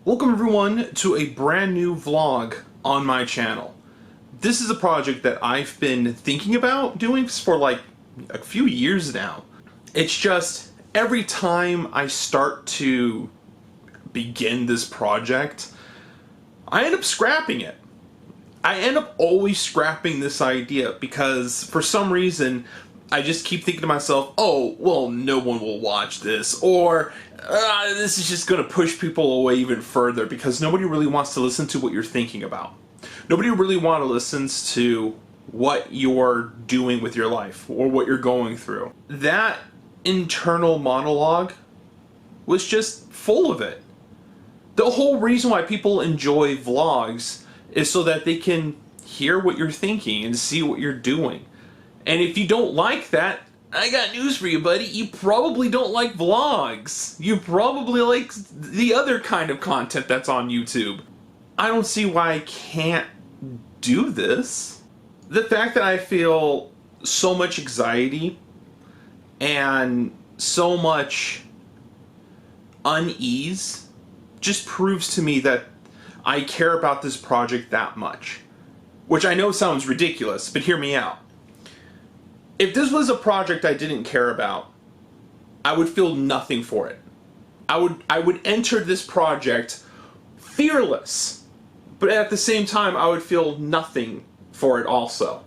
Welcome everyone to a brand new vlog on my channel. This is a project that I've been thinking about doing for like a few years now. It's just every time I start to begin this project, I end up scrapping it. I end up always scrapping this idea because for some reason I just keep thinking to myself, oh, well, no one will watch this, or this is just going to push people away even further because nobody really wants to listen to what you're thinking about. Nobody really wants to listen to what you're doing with your life or what you're going through. That internal monologue was just full of it. The whole reason why people enjoy vlogs is so that they can hear what you're thinking and see what you're doing. And if you don't like that, I got news for you, buddy. You probably don't like vlogs. You probably like the other kind of content that's on YouTube. I don't see why I can't do this. The fact that I feel so much anxiety and so much unease just proves to me that I care about this project that much. Which I know sounds ridiculous, but hear me out. If this was a project I didn't care about, I would feel nothing for it. I would enter this project fearless, but at the same time I would feel nothing for it also.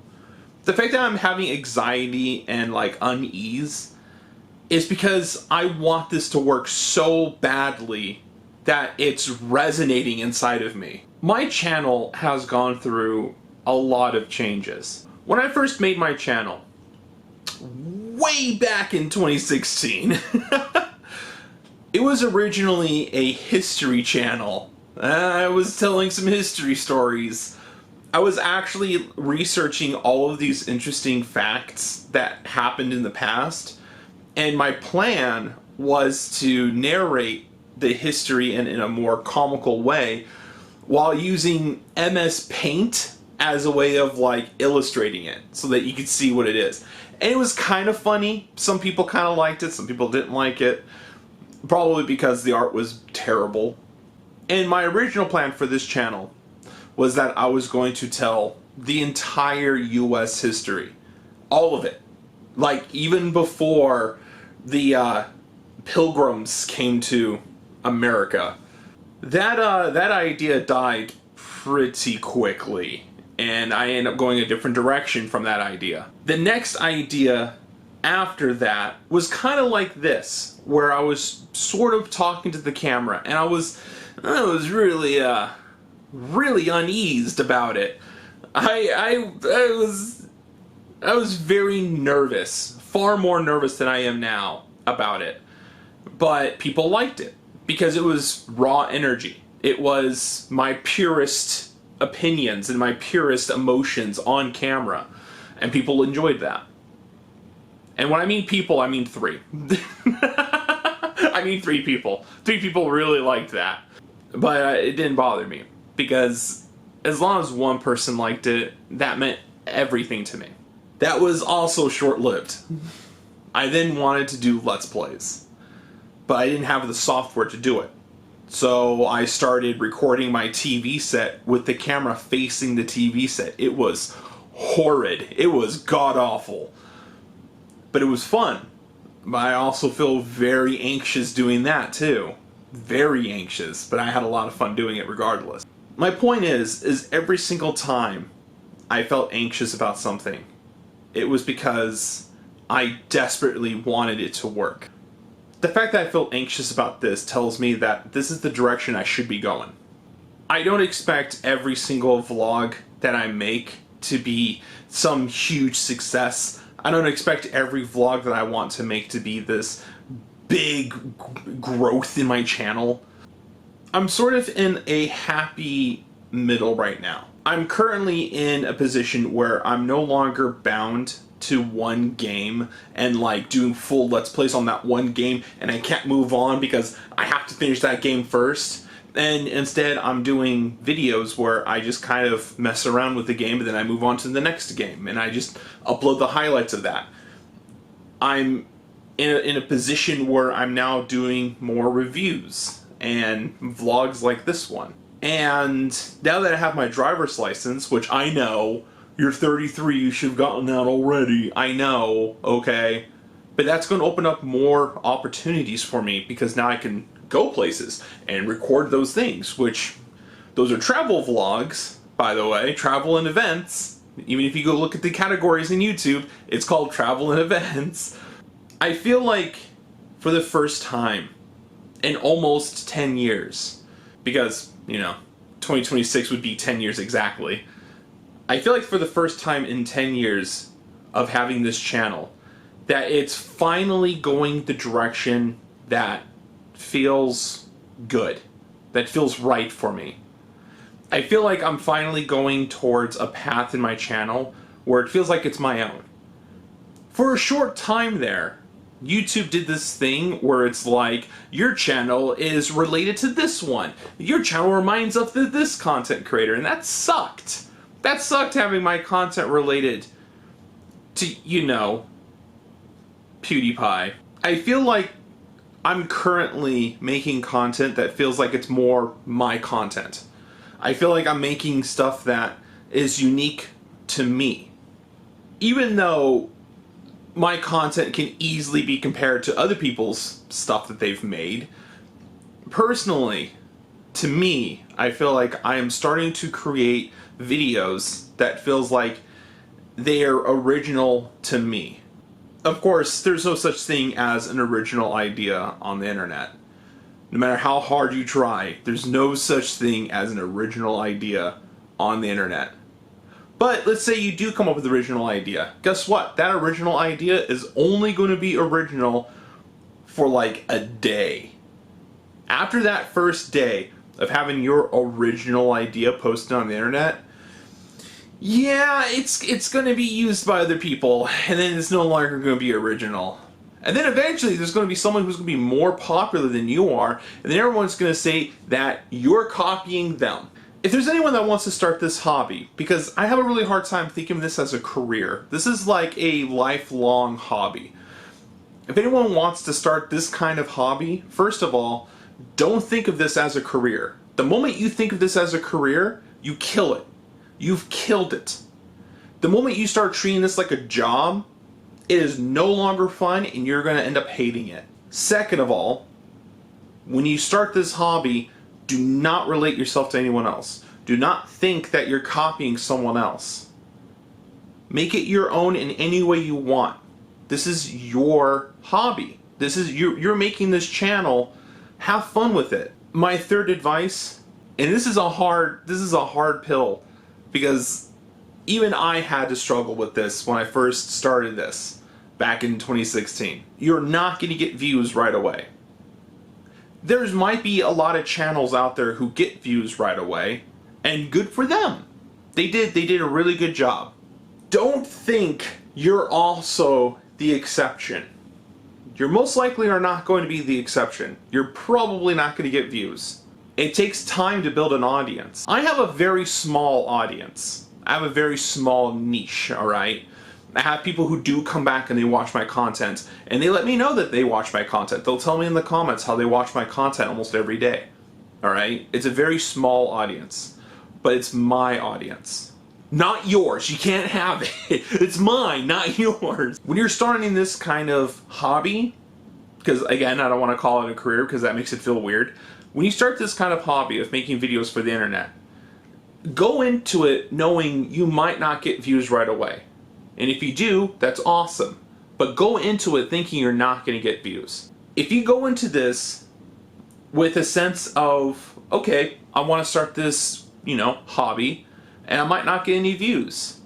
The fact that I'm having anxiety and like unease is because I want this to work so badly that it's resonating inside of me. My channel has gone through a lot of changes. When I first made my channel, way back in 2016, it was originally a history channel. I was telling some history stories. I was actually researching all of these interesting facts that happened in the past, and my plan was to narrate the history in a more comical way while using MS Paint as a way of like illustrating it so that you could see what it is. And it was kind of funny. Some people kind of liked it, some people didn't like it. Probably because the art was terrible. And my original plan for this channel was that I was going to tell the entire US history. All of it. Like even before the Pilgrims came to America. That idea died pretty quickly. And I ended up going a different direction from that idea. The next idea after that was kind of like this, where I was sort of talking to the camera, and I was really uneased about it. I was very nervous, far more nervous than I am now about it. But people liked it because it was raw energy. It was my purest opinions and my purest emotions on camera, and people enjoyed that. And when I mean people, I mean three. I mean three people. Three people really liked that, but it didn't bother me because as long as one person liked it, that meant everything to me. That was also short-lived. I then wanted to do Let's Plays, but I didn't have the software to do it. So I started recording my TV set with the camera facing the TV set. It was horrid. It was god-awful. But it was fun. But I also feel very anxious doing that too. Very anxious, but I had a lot of fun doing it regardless. My point is every single time I felt anxious about something, it was because I desperately wanted it to work. The fact that I feel anxious about this tells me that this is the direction I should be going. I don't expect every single vlog that I make to be some huge success. I don't expect every vlog that I want to make to be this big growth in my channel. I'm sort of in a happy middle right now. I'm currently in a position where I'm no longer bound to one game and like doing full Let's Plays on that one game, and I can't move on because I have to finish that game first. And instead I'm doing videos where I just kind of mess around with the game and then I move on to the next game and I just upload the highlights of that. I'm in a position where I'm now doing more reviews and vlogs like this one. And now that I have my driver's license, which I know, you're 33, you should have gotten that already. I know, okay? But that's going to open up more opportunities for me because now I can go places and record those things, which those are travel vlogs, by the way, travel and events. Even if you go look at the categories in YouTube, it's called travel and events. I feel like for the first time in almost 10 years, because, 2026 would be 10 years exactly. I feel like for the first time in 10 years of having this channel, that it's finally going the direction that feels good, that feels right for me. I feel like I'm finally going towards a path in my channel where it feels like it's my own. For a short time there, YouTube did this thing where it's like, your channel is related to this one. Your channel reminds of this content creator, and that sucked. That sucked having my content related to, PewDiePie. I feel like I'm currently making content that feels like it's more my content. I feel like I'm making stuff that is unique to me. Even though my content can easily be compared to other people's stuff that they've made, personally, to me, I feel like I am starting to create videos that feels like they are original to me. Of course, there's no such thing as an original idea on the internet. No matter how hard you try, there's no such thing as an original idea on the internet. But let's say you do come up with an original idea. Guess what? That original idea is only going to be original for like a day. After that first day of having your original idea posted on the internet, yeah, it's going to be used by other people, and then it's no longer going to be original. And then eventually there's going to be someone who's going to be more popular than you are, and then everyone's going to say that you're copying them. If there's anyone that wants to start this hobby, because I have a really hard time thinking of this as a career. This is like a lifelong hobby. If anyone wants to start this kind of hobby, first of all, don't think of this as a career. The moment you think of this as a career, you kill it. You've killed it. The moment you start treating this like a job, it is no longer fun and you're going to end up hating it. Second of all, when you start this hobby, do not relate yourself to anyone else. Do not think that you're copying someone else. Make it your own in any way you want. This is your hobby. This is you're making this channel. Have fun with it. My third advice, and this is a hard pill, because even I had to struggle with this when I first started this back in 2016. You're not going to get views right away. There might be a lot of channels out there who get views right away, and good for them. They did a really good job. Don't think you're also the exception. You're most likely are not going to be the exception. You're probably not going to get views. It takes time to build an audience. I have a very small audience. I have a very small niche, alright? I have people who do come back and they watch my content, and they let me know that they watch my content. They'll tell me in the comments how they watch my content almost every day. Alright? It's a very small audience, but it's my audience. Not yours. You can't have it. It's mine, not yours. When you're starting this kind of hobby, because again, I don't want to call it a career because that makes it feel weird. When you start this kind of hobby of making videos for the internet, go into it knowing you might not get views right away. And if you do, that's awesome. But go into it thinking you're not going to get views. If you go into this with a sense of, okay, I want to start this, hobby, and I might not get any views.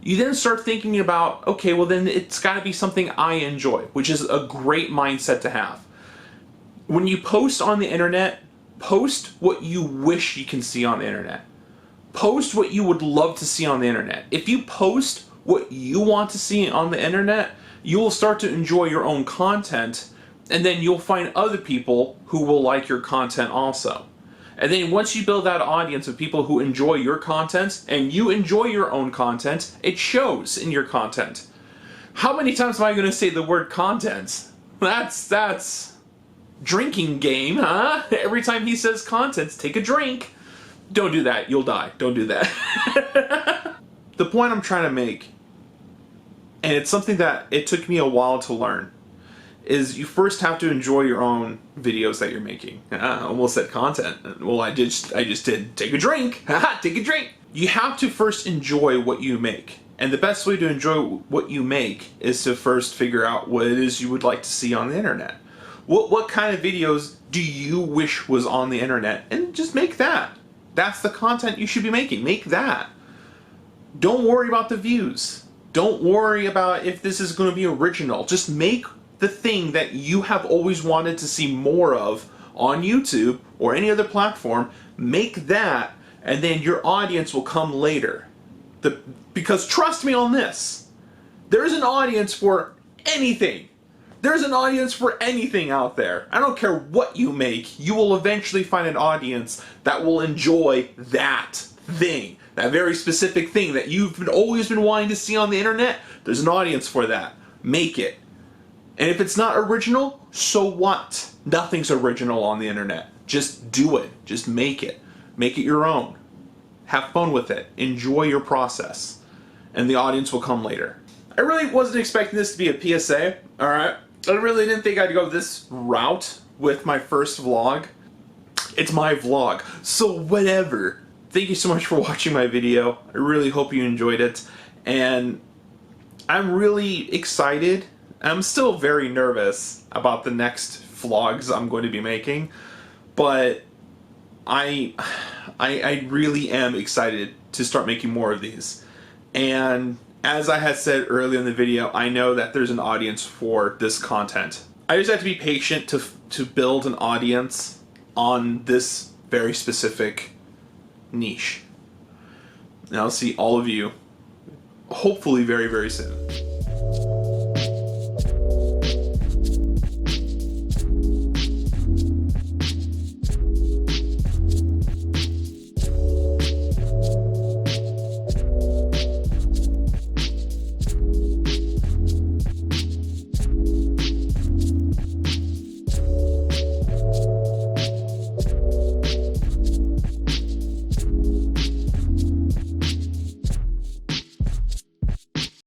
You then start thinking about, okay, well then it's got to be something I enjoy, which is a great mindset to have. When you post on the internet, post what you wish you can see on the internet. Post what you would love to see on the internet. If you post what you want to see on the internet, you will start to enjoy your own content, and then you'll find other people who will like your content also. And then once you build that audience of people who enjoy your content, and you enjoy your own content, it shows in your content. How many times am I going to say the word content? That's drinking game, huh? Every time he says contents, take a drink. Don't do that. You'll die. Don't do that. The point I'm trying to make, and it's something that it took me a while to learn, is you first have to enjoy your own videos that you're making. I almost said content. Well, I just did. Take a drink. Take a drink. You have to first enjoy what you make. And the best way to enjoy what you make is to first figure out what it is you would like to see on the internet. What kind of videos do you wish was on the internet? And just make that. That's the content you should be making. Make that. Don't worry about the views. Don't worry about if this is going to be original. Just make the thing that you have always wanted to see more of on YouTube or any other platform. Make that, and then your audience will come later. Because trust me on this, there's an audience for anything. There's an audience for anything out there. I don't care what you make, you will eventually find an audience that will enjoy that thing. That very specific thing that you've always been wanting to see on the internet. There's an audience for that. Make it. And if it's not original, so what? Nothing's original on the internet. Just do it. Just make it. Make it your own. Have fun with it. Enjoy your process. And the audience will come later. I really wasn't expecting this to be a PSA, alright? I really didn't think I'd go this route with my first vlog. It's my vlog, so whatever. Thank you so much for watching my video. I really hope you enjoyed it. And I'm really excited. I'm still very nervous about the next vlogs I'm going to be making. But I really am excited to start making more of these. And as I had said earlier in the video, I know that there's an audience for this content. I just have to be patient to build an audience on this very specific niche. And I'll see all of you hopefully very, very soon.